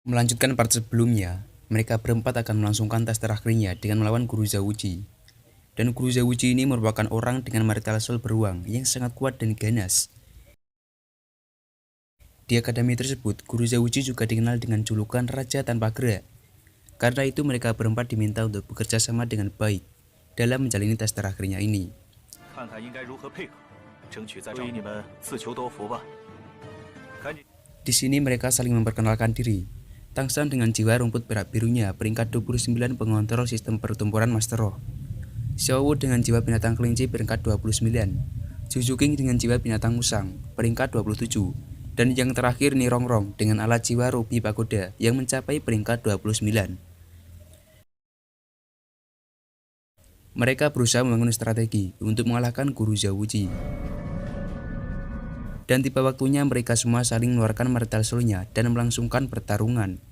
Melanjutkan part sebelumnya, mereka berempat akan melangsungkan tes terakhirnya dengan melawan Guru Zawuji. Dan Guru Zawuji ini merupakan orang dengan marital soul beruang yang sangat kuat dan ganas. Di akademi tersebut, Guru Zawuji juga dikenal dengan julukan Raja Tanpa Gerak. Karena itu mereka berempat diminta untuk bekerja sama dengan baik dalam menjalani tes terakhirnya ini. Di sini mereka saling memperkenalkan diri. Tangsan dengan jiwa rumput perak birunya peringkat 29 pengontrol sistem pertempuran Master Roh. Xiao Wu dengan jiwa binatang kelinci peringkat 29. Zhu King dengan jiwa binatang musang peringkat 27. Dan yang terakhir Ni Rongrong dengan alat jiwa Ruby Pagoda yang mencapai peringkat 29. Mereka berusaha membangun strategi untuk mengalahkan Guru Zawuji. Dan tiba waktunya mereka semua saling mengeluarkan marital soul-nya dan melangsungkan pertarungan.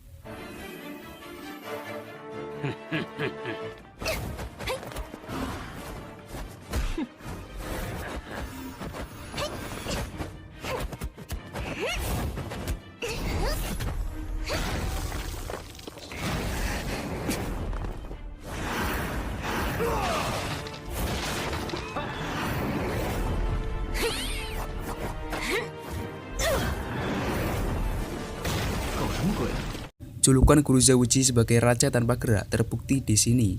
Julukan Guru Zawuji sebagai Raja Tanpa Gerak terbukti di sini.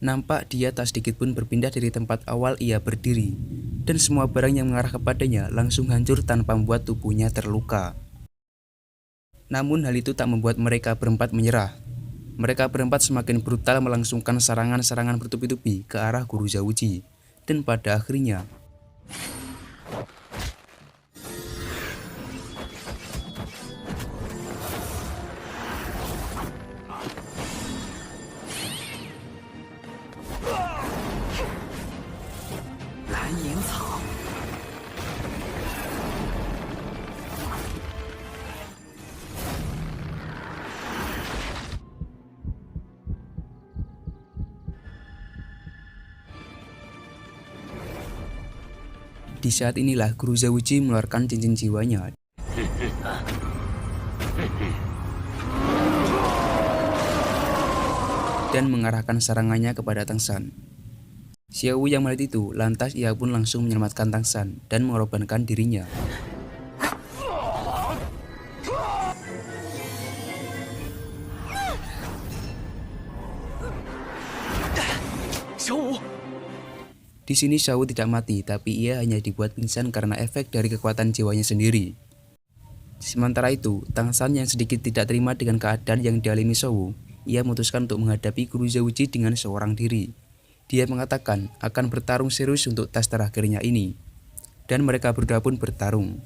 Nampak dia tak sedikit pun berpindah dari tempat awal ia berdiri, dan semua barang yang mengarah kepadanya langsung hancur tanpa membuat tubuhnya terluka. Namun hal itu tak membuat mereka berempat menyerah. Mereka berempat semakin brutal melangsungkan serangan-serangan bertubi-tubi ke arah Guru Zawuji, dan pada akhirnya di saat inilah Guru Zawuji mengeluarkan cincin jiwanya dan mengarahkan serangannya kepada Tangsan. Xiao Wu yang melihat itu, lantas ia pun langsung menyelamatkan Tangsan dan mengorbankan dirinya. Di sini Xiao Wu tidak mati, tapi ia hanya dibuat pingsan karena efek dari kekuatan jiwanya sendiri. Sementara itu, Tangsan yang sedikit tidak terima dengan keadaan yang dialami Xiao Wu, ia memutuskan untuk menghadapi Guru Zawuji dengan seorang diri. Dia mengatakan akan bertarung serius untuk tes terakhirnya ini. Dan mereka berdua pun bertarung.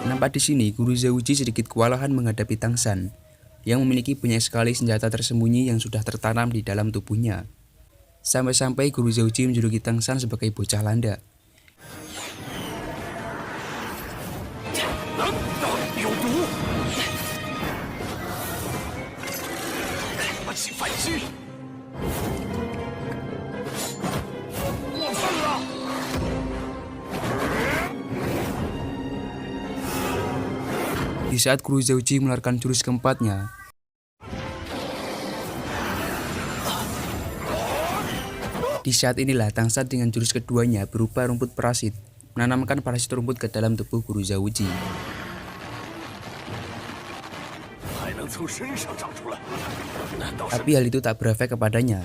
Nampak di sini Guru Zawuji sedikit kewalahan menghadapi Tangsan yang memiliki banyak sekali senjata tersembunyi yang sudah tertanam di dalam tubuhnya. Sampai-sampai Guru Zawuji menjuluki Tangsan sebagai bocah landa. Di saat Guru Zawuji mengeluarkan jurus keempatnya, di saat inilah Tangsan dengan jurus keduanya berupa rumput parasit, menanamkan parasit rumput ke dalam tubuh Guru Zawuji. Tapi hal itu tak berefek kepadanya.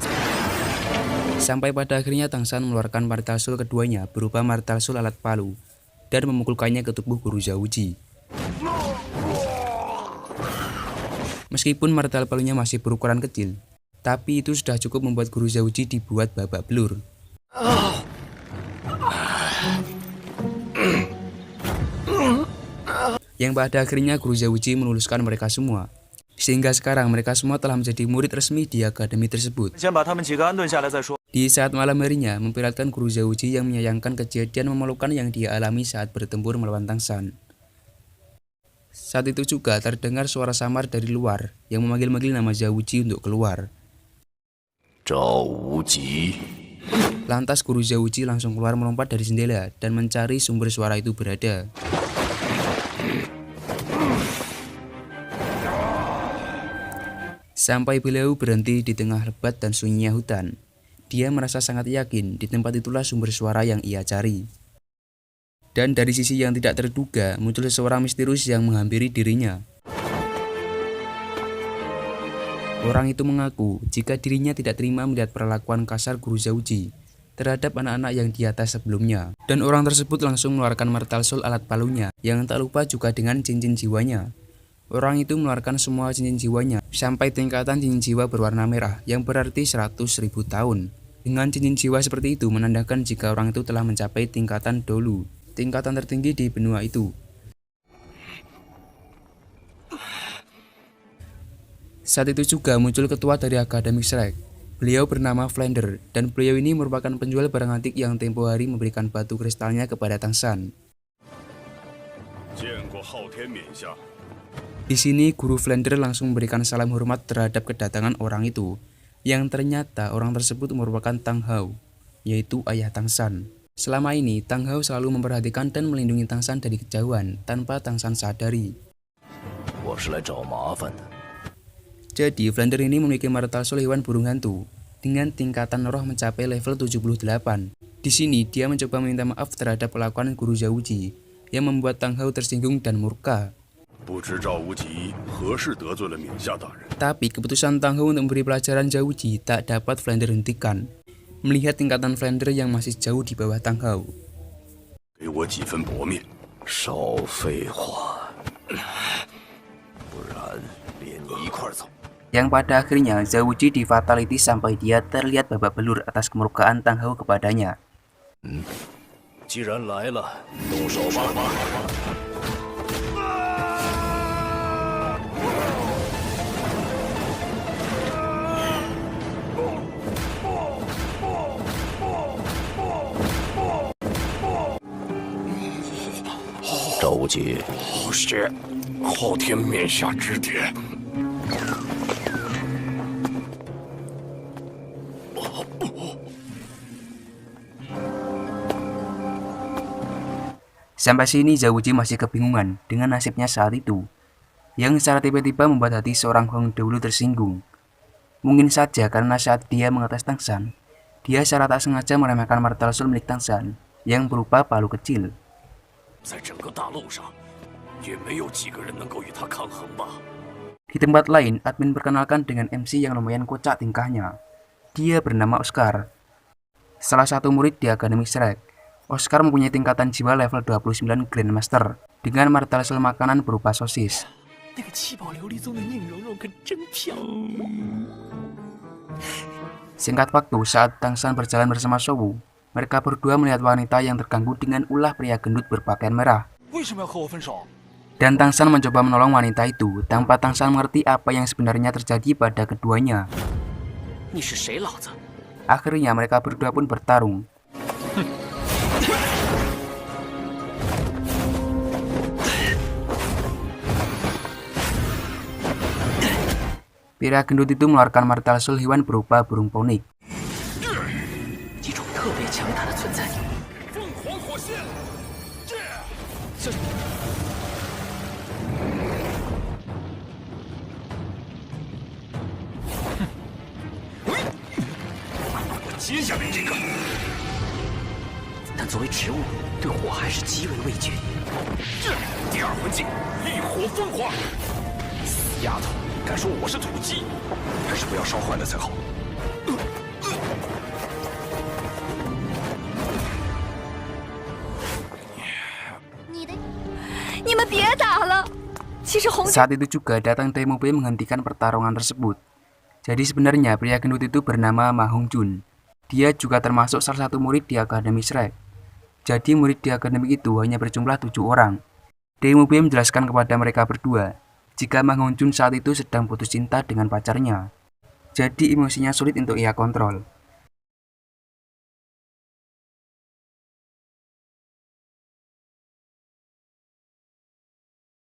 Sampai pada akhirnya Tangsan mengeluarkan marital soul keduanya berupa marital soul alat palu dan memukulkannya ke tubuh Guru Zawuji. Meskipun martel palunya masih berukuran kecil, tapi itu sudah cukup membuat guru Zhouji dibuat babak belur. Yang pada akhirnya guru Zhouji meluluskan mereka semua. Sehingga sekarang mereka semua telah menjadi murid resmi di akademi tersebut. Di saat malam harinya, memperlihatkan guru Zhouji yang menyayangkan kejadian memalukan yang dia alami saat bertempur melawan Tang San. Saat itu juga terdengar suara samar dari luar yang memanggil-manggil nama Zhouji untuk keluar. Zhouji. Lantas guru Zhouji langsung keluar melompat dari jendela dan mencari sumber suara itu berada. Sampai beliau berhenti di tengah lebat dan sunyinya hutan. Dia merasa sangat yakin di tempat itulah sumber suara yang ia cari. Dan dari sisi yang tidak terduga, muncul seseorang misterius yang menghampiri dirinya. Orang itu mengaku jika dirinya tidak terima melihat perlakuan kasar guru Zhouji terhadap anak-anak yang di atas sebelumnya. Dan orang tersebut langsung mengeluarkan Mortal Soul alat palunya, yang tak lupa juga dengan cincin jiwanya. Orang itu mengeluarkan semua cincin jiwanya, sampai tingkatan cincin jiwa berwarna merah, yang berarti 100.000 tahun. Dengan cincin jiwa seperti itu menandakan jika orang itu telah mencapai tingkatan Dolu, tingkatan tertinggi di benua itu. Saat itu juga muncul ketua dari Akademi Shrek. Beliau bernama Flander, dan beliau ini merupakan penjual barang antik yang tempo hari memberikan batu kristalnya kepada Tang San. Di sini guru Flander langsung memberikan salam hormat terhadap kedatangan orang itu, yang ternyata orang tersebut merupakan Tang Hao, yaitu ayah Tang San. Selama ini, Tang Hao selalu memperhatikan dan melindungi Tang San dari kejauhan tanpa Tang San sadari. Jadi, Flander ini memiliki Mortal Soul hewan burung hantu dengan tingkatan roh mencapai level 78. Di sini, dia mencoba meminta maaf terhadap kelakuan guru Zhouji yang membuat Tang Hao tersinggung dan murka. Tapi keputusan Tang Hao untuk memberi pelajaran Zhouji tak dapat Flander hentikan. Melihat tingkatan Flander yang masih jauh di bawah Tang Hao. Yang pada akhirnya Zhouji di-fatality sampai dia terlihat babak belur atas kemurkaan Tang Hao kepadanya. Zhouji，是昊天面下之蝶。Sampai sini Zhouji masih kebingungan dengan nasibnya saat itu, yang secara tiba-tiba membuat hati seorang Hong dahulu tersinggung. Mungkin saja karena saat dia mengatas Tang San, dia secara tak sengaja meremehkan Mortal Soul milik Tang San yang berupa palu kecil. Di tempat lain, admin perkenalkan dengan MC yang lumayan kocak tingkahnya. Dia bernama Oscar, salah satu murid di Akademi Shrek. Oscar mempunyai tingkatan jiwa level 29 Grandmaster dengan Mortal Soul makanan berupa sosis. Singkat waktu, saat Tang San berjalan bersama Shou, mereka berdua melihat wanita yang terganggu dengan ulah pria gendut berpakaian merah. Dan Tang San mencoba menolong wanita itu tanpa Tang San mengerti apa yang sebenarnya terjadi pada keduanya. Akhirnya mereka berdua pun bertarung. Pria gendut itu mengeluarkan Mortal Soul hewan berupa burung ponik. Saat itu juga datang Daemube menghentikan pertarungan tersebut. Jadi sebenarnya pria gendut itu bernama Ma Hongjun. Dia juga termasuk salah satu murid di Akademi Shrek. Jadi murid di akademi itu hanya berjumlah 7 orang. Daemube menjelaskan kepada mereka berdua jika Ma Hongjun saat itu sedang putus cinta dengan pacarnya. Jadi emosinya sulit untuk ia kontrol.